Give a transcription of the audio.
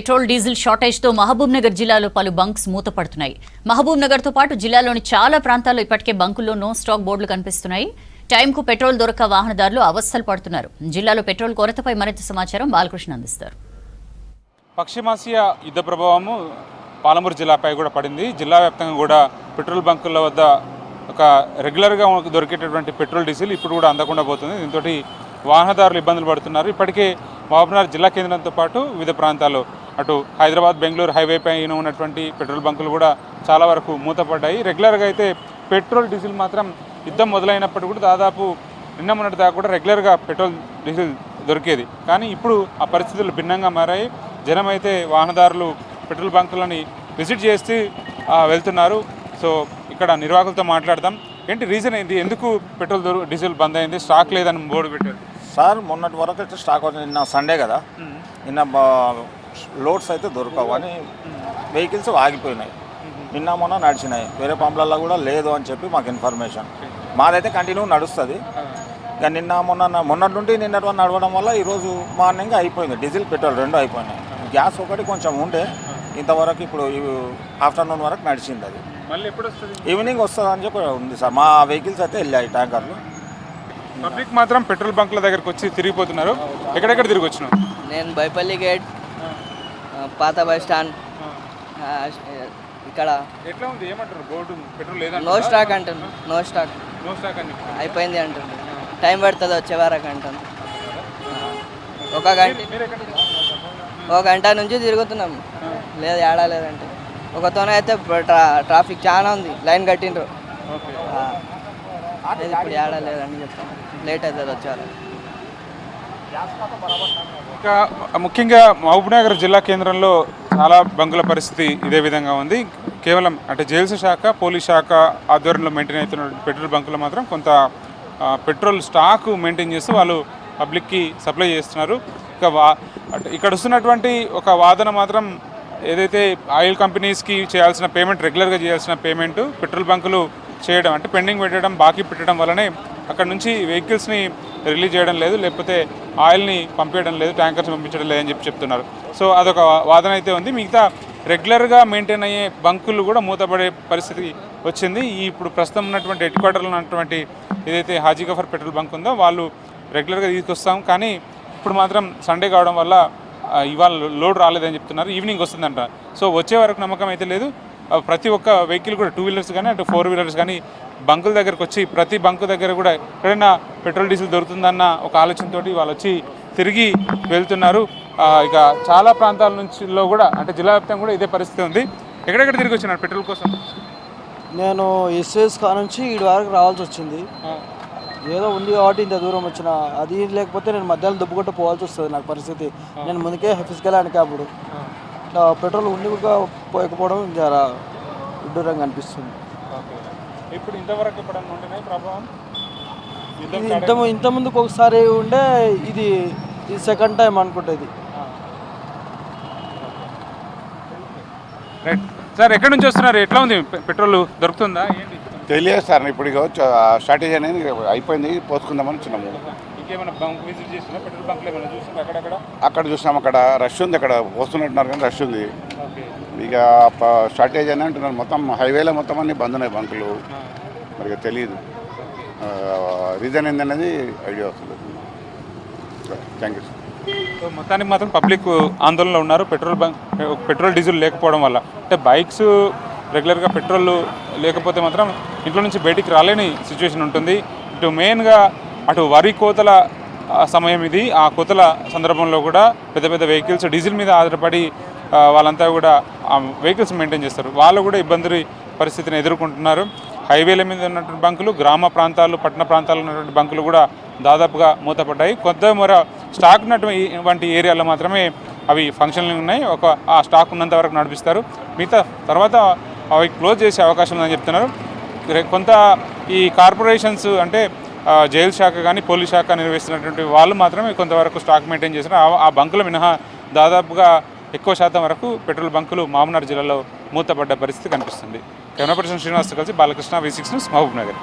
Petrol diesel షార్టేజ్తో Mahabub Nagar జిల్లాలో పలు bunks మూతపడుతున్నాయి. Mahabub నగర్తో పాటు జిల్లాలోని చాలా ప్రాంతాల్లో ఇప్పటికే బంకుల్లో నో స్టాక్ బోర్డులు కనిపిస్తున్నాయి. టైంకు పెట్రోల్ దొరక్క వాహనదారులు అవస్థలు పడుతున్నారు. జిల్లాలో పెట్రోల్ కొరతపై మరింత సమాచారం బాలకృష్ణ అందిస్తారు. పశ్చిమాసియా యుద్ధ ప్రభావము పాలమూరు జిల్లాపై కూడా పడింది. జిల్లా వ్యాప్తంగా కూడా పెట్రోల్ బంకుల వద్ద ఒక రెగ్యులర్గా దొరికేటటువంటి పెట్రోల్ డీజిల్ ఇప్పుడు కూడా అందకుండా పోతుంది. దీంతో వాహనదారులు ఇబ్బందులు పడుతున్నారు. ఇప్పటికే మహబూబ్నగర్ జిల్లా కేంద్రంతో పాటు వివిధ ప్రాంతాల్లో అటు హైదరాబాద్ బెంగళూరు హైవే పైన ఉన్నటువంటి పెట్రోల్ బంకులు కూడా చాలా వరకు మూతపడ్డాయి. రెగ్యులర్గా అయితే పెట్రోల్ డీజిల్ మాత్రం యుద్ధం మొదలైనప్పటికీ కూడా దాదాపు నిన్న మొన్నటి దాకా కూడా రెగ్యులర్గా పెట్రోల్ డీజిల్ దొరికేది. కానీ ఇప్పుడు ఆ పరిస్థితులు భిన్నంగా మారాయి. జనం అయితే వాహనదారులు పెట్రోల్ బంకులని విజిట్ చేస్తూ వెళ్తున్నారు. సో ఇక్కడ నిర్వాహకులతో మాట్లాడదాం. ఏంటి రీజన్ ఏంటి, ఎందుకు పెట్రోల్ డీజిల్ బంద్ అయింది, స్టాక్ లేదని బోర్డు పెట్టారు? సార్ మొన్నటి వరకు అయితే స్టాక్ వచ్చింది. నిన్న సండే కదా, నిన్న లోడ్స్ అయితే దొరకవు అని వెహికల్స్ ఆగిపోయినాయి. నిన్న మొన్న నడిచినాయి, వేరే పంపులలో కూడా లేదు అని చెప్పి మాకు ఇన్ఫర్మేషన్. మాదైతే కంటిన్యూ నడుస్తుంది. ఇక నిన్న మొన్నటి నుండి నిన్నటి వరకు నడవడం వల్ల ఈరోజు మార్నింగ్ అయిపోయింది. డీజిల్ పెట్రోల్ రెండు అయిపోయినాయి. గ్యాస్ ఒకటి కొంచెం ఉండే ఇంతవరకు, ఇప్పుడు ఆఫ్టర్నూన్ వరకు నడిచింది. అది మళ్ళీ ఎప్పుడు వస్తుంది? ఈవినింగ్ వస్తుంది అని చెప్పి ఉంది సార్. మా వెహికల్స్ అయితే వెళ్ళాయి ట్యాంకర్లు. పబ్లిక్ మాత్రం పెట్రోల్ బంకుల దగ్గరకు వచ్చి తిరిగిపోతున్నారు. ఎక్కడెక్కడ తిరిగి వచ్చినావు? నేను బైపల్లి గేట్, పాత బస్ స్టాండ్, ఇక్కడ ఎట్లా ఉంది, ఏమంటారు బోర్డు? పెట్రోల్ లేదా? నో స్టాక్ అంటాను. నో స్టాక్ అని అయిపోయింది అంటాను. టైం పడుతుంది వచ్చే వరకు అంటాను. ఒక గంట నుంచి తిరుగుతున్నాం. లేదు ఏడా లేదంటే ఒకతోనే అయితే ట్రాఫిక్ చాలా ఉంది, లైన్ కట్టిండ్రు. ఇప్పుడు ఏడా లేదని చెప్తాను, లేట్ అవుతుంది వచ్చారు. ఇంకా ముఖ్యంగా మహబూబ్నగర్ జిల్లా కేంద్రంలో చాలా బంకుల పరిస్థితి ఇదే విధంగా ఉంది. కేవలం అంటే జైల్స్ శాఖ, పోలీస్ శాఖ ఆధ్వర్యంలో మెయింటైన్ అవుతున్న పెట్రోల్ బంకులు మాత్రం కొంత పెట్రోల్ స్టాక్ మెయింటైన్ చేస్తూ వాళ్ళు పబ్లిక్కి సప్లై చేస్తున్నారు. ఇక్కడ వస్తున్నటువంటి ఒక వాదన మాత్రం, ఏదైతే ఆయిల్ కంపెనీస్కి చేయాల్సిన పేమెంట్, రెగ్యులర్గా చేయాల్సిన పేమెంట్ పెట్రోల్ బంకులు చేయడం అంటే పెండింగ్ పెట్టడం, బాకీ పెట్టడం వల్లనే అక్కడ నుంచి వెహికల్స్ని రిలీజ్ చేయడం లేదు, లేకపోతే ఆయిల్ని పంపించడం లేదు, ట్యాంకర్స్ పంపించడం లేదని చెప్తున్నారు. సో అదొక వాదన అయితే ఉంది. మిగతా రెగ్యులర్గా మెయింటైన్ అయ్యే బంకులు కూడా మూతపడే పరిస్థితి వచ్చింది. ఇప్పుడు ప్రస్తుతం ఉన్నటువంటి హెడ్ క్వార్టర్లో ఉన్నటువంటి ఏదైతే హాజీ గఫర్ పెట్రోల్ బంక్ ఉందో వాళ్ళు రెగ్యులర్గా తీసుకొస్తాం, కానీ ఇప్పుడు మాత్రం సండే కావడం వల్ల ఇవాళ లోడ్ రాలేదని చెప్తున్నారు. ఈవినింగ్ వస్తుందంట. సో వచ్చే వరకు నమ్మకం అయితే లేదు. ప్రతి ఒక్క వెహికల్ కూడా 2 వీలర్స్ కానీ అటు 4 వీలర్స్ కానీ బంకుల దగ్గరకు వచ్చి ప్రతి బంకు దగ్గర కూడా ఎక్కడైనా పెట్రోల్ డీజిల్ దొరుకుతుందన్న ఒక ఆలోచనతో వాళ్ళు వచ్చి తిరిగి వెళ్తున్నారు. ఇక చాలా ప్రాంతాల నుంచిలో కూడా అంటే జిల్లా వ్యాప్తంగా కూడా ఇదే పరిస్థితి ఉంది. ఎక్కడెక్కడ తిరిగి వచ్చినారు పెట్రోల్ కోసం? నేను ఎస్ఎస్ కా నుంచి ఈ వరకు రావాల్సి వచ్చింది. ఏదో ఉంది కాబట్టి ఇంత దూరం వచ్చిన, అది లేకపోతే నేను మధ్యాహ్నం దుబ్బుకొట్ట పోవాల్సి వస్తుంది. నాకు పరిస్థితి, నేను ముందుకే ఫిజికల్ హ్యాండిక్యాప్డ్. పెట్రోల్ ఉండి కూడా పోయకపోవడం చాలా విడ్డూరంగా అనిపిస్తుంది. ఇప్పుడు ఇంతవరకు ప్రభావం ఇంత ముందుకు ఒకసారి ఉండే, ఇది సెకండ్ టైం అనుకుంటుంది. రైట్ సార్, ఎక్కడి నుంచి వస్తున్నారు? ఎట్లా ఉంది, పెట్రోల్ దొరుకుతుందా? ఏంటి తెలియదు సార్. ఇప్పుడు స్ట్రాటజీ అనేది అయిపోయింది, పోసుకుందామని వచ్చినాము. ఇంకేమైనా బంక్ విజిట్ చేస్తున్నా? పెట్రోల్ బంక్లు ఏమైనా చూస్తున్నా? అక్కడ చూసినాం, అక్కడ రష్ ఉంది, అక్కడ వస్తున్నట్టున్నారు కానీ రష్ ఉంది. ఇక స్ట్రాటజీ అని అంటున్నారు. మొత్తం హైవేలో మొత్తం అన్ని బంద్ ఉన్నాయి బంకులు. మరి తెలియదు రీజన్ ఏందనేది ఐడియా వస్తుంది. Thank you sir. సో మొత్తానికి మాత్రం పబ్లిక్ ఆందోళనలో ఉన్నారు పెట్రోల్ డీజిల్ లేకపోవడం వల్ల. అంటే బైక్స్ రెగ్యులర్గా పెట్రోల్ లేకపోతే మాత్రం ఇంట్లో నుంచి బయటికి రాలేని సిచ్యువేషన్ ఉంటుంది. ఇటు మెయిన్గా అటు వరి కోతల సమయం ఇది. ఆ కోతల సందర్భంలో కూడా పెద్ద పెద్ద వెహికల్స్ డీజిల్ మీద ఆధారపడి వాళ్ళంతా కూడా వెహికల్స్ మెయింటైన్ చేస్తారు. వాళ్ళు కూడా ఇబ్బంది పరిస్థితిని ఎదుర్కొంటున్నారు. హైవేల మీద ఉన్నటువంటి బంకులు, గ్రామ ప్రాంతాలు, పట్టణ ప్రాంతాల్లో ఉన్నటువంటి బంకులు కూడా దాదాపుగా మూతపడ్డాయి. కొత్త మొర స్టాక్ ఉన్నటువంటి ఏరియాలో మాత్రమే అవి ఫంక్షన్లు ఉన్నాయి. ఆ స్టాక్ ఉన్నంత వరకు నడిపిస్తారు. మిగతా తర్వాత అవి క్లోజ్ చేసే అవకాశం ఉందని చెప్తున్నారు. కొంత ఈ కార్పొరేషన్స్ అంటే జైలు శాఖ కానీ పోలీస్ శాఖ నిర్వహిస్తున్నటువంటి వాళ్ళు మాత్రమే కొంతవరకు స్టాక్ మెయింటైన్ చేస్తారు. ఆ బంకులు మినహా దాదాపుగా ఎక్కువ శాతం వరకు పెట్రోల్ బంకులు మహబూబ్నగర్ జిల్లాలో మూతపడ్డ పరిస్థితి కనిపిస్తుంది. కెమెరా పర్సన్ శ్రీనివాస్తో కలిసి బాలకృష్ణ, V6 న్యూస్, మహబూబ్నగర్.